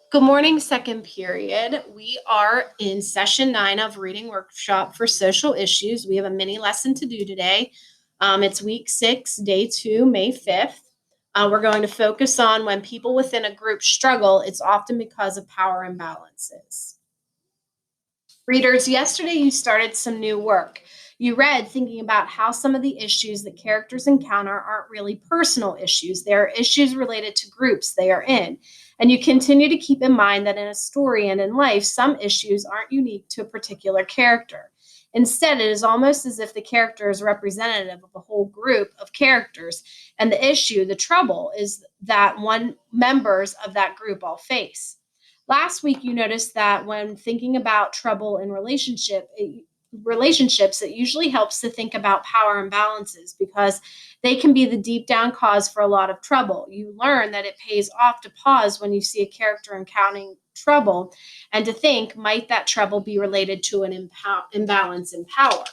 Good morning, second period. We are in session 9 of Reading Workshop for Social Issues. We have a mini lesson to do today. It's week 6, day 2, May 5th. We're going to focus on when people within a group struggle, it's often because of power imbalances. Readers, yesterday you started some new work. You read thinking about how some of the issues that characters encounter aren't really personal issues. They're issues related to groups they are in. And you continue to keep in mind that in a story and in life, some issues aren't unique to a particular character. Instead, it is almost as if the character is representative of a whole group of characters. And the issue, the trouble, is that one members of that group all face. Last week, you noticed that when thinking about trouble in relationships, it usually helps to think about power imbalances because they can be the deep down cause for a lot of trouble. You learn that it pays off to pause when you see a character encountering trouble and to think, might that trouble be related to an imbalance in power?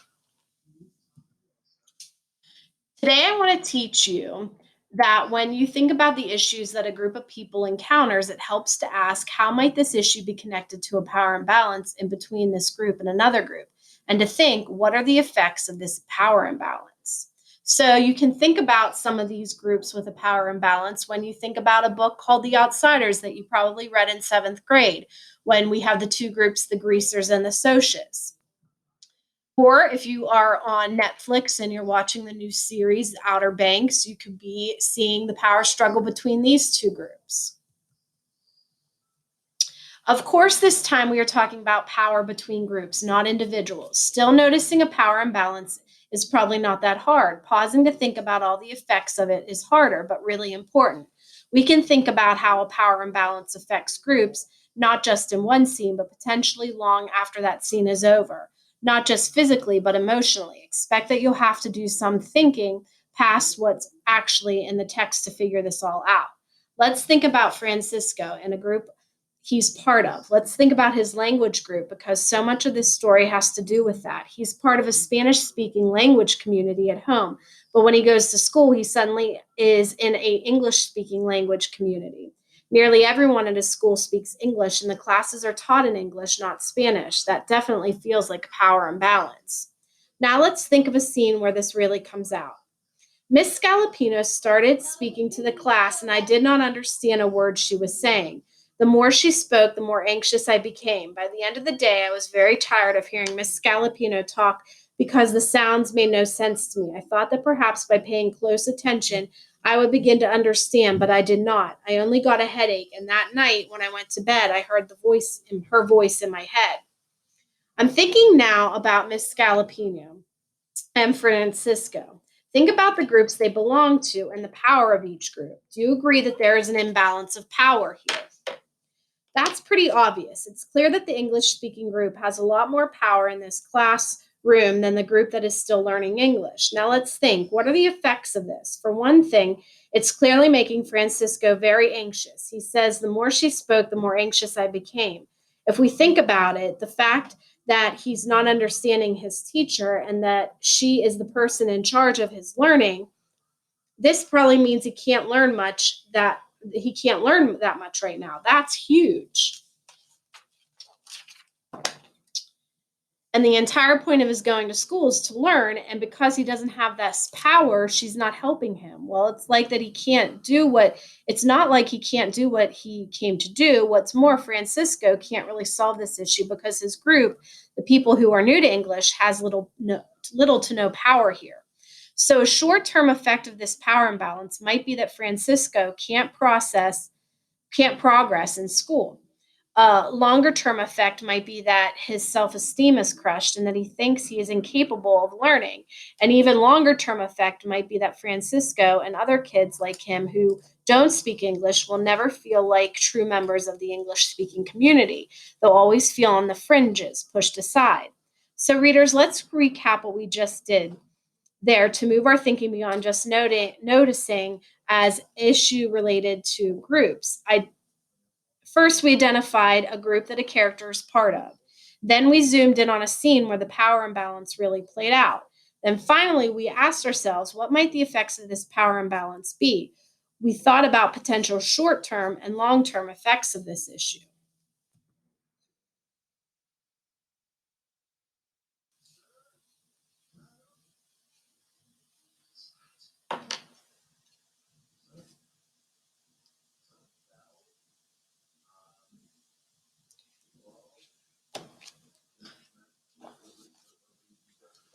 Today, I want to teach you that when you think about the issues that a group of people encounters, it helps to ask how might this issue be connected to a power imbalance in between this group and another group, and to think what are the effects of this power imbalance. So you can think about some of these groups with a power imbalance when you think about a book called The Outsiders that you probably read in seventh grade, when we have the two groups, the greasers and the socias. Or if you are on Netflix and you're watching the new series, Outer Banks, you could be seeing the power struggle between these two groups. Of course, this time we are talking about power between groups, not individuals. Still, noticing a power imbalance is probably not that hard. Pausing to think about all the effects of it is harder, but really important. We can think about how a power imbalance affects groups, not just in one scene, but potentially long after that scene is over. Not just physically, but emotionally. Expect that you'll have to do some thinking past what's actually in the text to figure this all out. Let's think about Francisco and a group he's part of. Let's think about his language group because so much of this story has to do with that. He's part of a Spanish speaking language community at home, but when he goes to school, he suddenly is in a English speaking language community. Nearly everyone at his school speaks English, and the classes are taught in English, not Spanish. That definitely feels like a power imbalance. Now let's think of a scene where this really comes out. Miss Scalapino started speaking to the class, and I did not understand a word she was saying. The more she spoke, the more anxious I became. By the end of the day, I was very tired of hearing Miss Scalapino talk because the sounds made no sense to me. I thought that perhaps by paying close attention, I would begin to understand, but I did not. I only got a headache, and that night when I went to bed, I heard her voice in my head. I'm thinking now about Miss Scalapino and Francisco. Think about the groups they belong to and the power of each group. Do you agree that there is an imbalance of power here? That's pretty obvious. It's clear that the English speaking group has a lot more power in this classroom than the group that is still learning English. Now let's think, what are the effects of this? For one thing, it's clearly making Francisco very anxious. He says, the more she spoke, the more anxious I became. If we think about it, the fact that he's not understanding his teacher and that she is the person in charge of his learning, this probably means he can't learn that much right now. That's huge. And the entire point of his going to school is to learn. And because he doesn't have this power, she's not helping him. Well, it's not like he can't do what he came to do. What's more, Francisco can't really solve this issue because his group, the people who are new to English, has little to no power here. So a short-term effect of this power imbalance might be that Francisco can't progress in school. A longer term effect might be that his self esteem is crushed and that he thinks he is incapable of learning. An even longer term effect might be that Francisco and other kids like him who don't speak English will never feel like true members of the English speaking community. They'll always feel on the fringes, pushed aside. So, readers, let's recap what we just did there to move our thinking beyond just noticing as issue related to groups. First, we identified a group that a character is part of. Then we zoomed in on a scene where the power imbalance really played out. Then finally, we asked ourselves, what might the effects of this power imbalance be? We thought about potential short-term and long-term effects of this issue.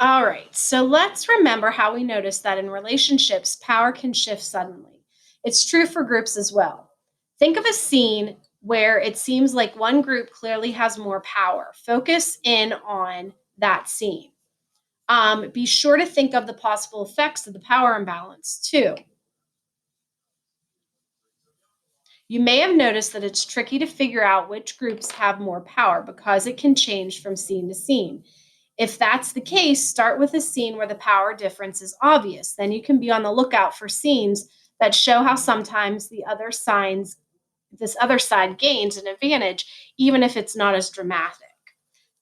All right, so let's remember how we noticed that in relationships, power can shift suddenly. It's true for groups as well. Think of a scene where it seems like one group clearly has more power. Focus in on that scene. Be sure to think of the possible effects of the power imbalance too. You may have noticed that it's tricky to figure out which groups have more power because it can change from scene to scene. If that's the case, start with a scene where the power difference is obvious. Then you can be on the lookout for scenes that show how sometimes this other side gains an advantage, even if it's not as dramatic.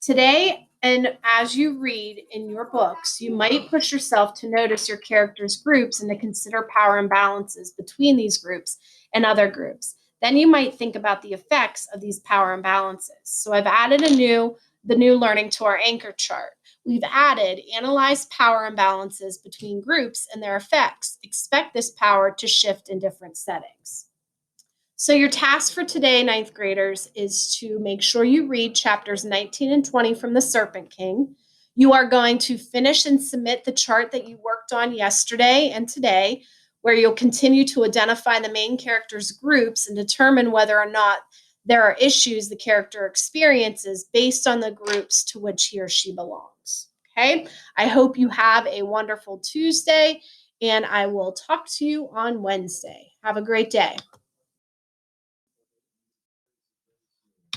Today, and as you read in your books, you might push yourself to notice your characters' groups and to consider power imbalances between these groups and other groups. Then you might think about the effects of these power imbalances. So I've added the new learning to our anchor chart. We've added analyze power imbalances between groups and their effects. Expect this power to shift in different settings. So, your task for today, ninth graders, is to make sure you read chapters 19 and 20 from The Serpent King. You are going to finish and submit the chart that you worked on yesterday and today, where you'll continue to identify the main characters' groups and determine whether or not there are issues the character experiences based on the groups to which he or she belongs. Okay, I hope you have a wonderful Tuesday, and I will talk to you on Wednesday. Have a great day.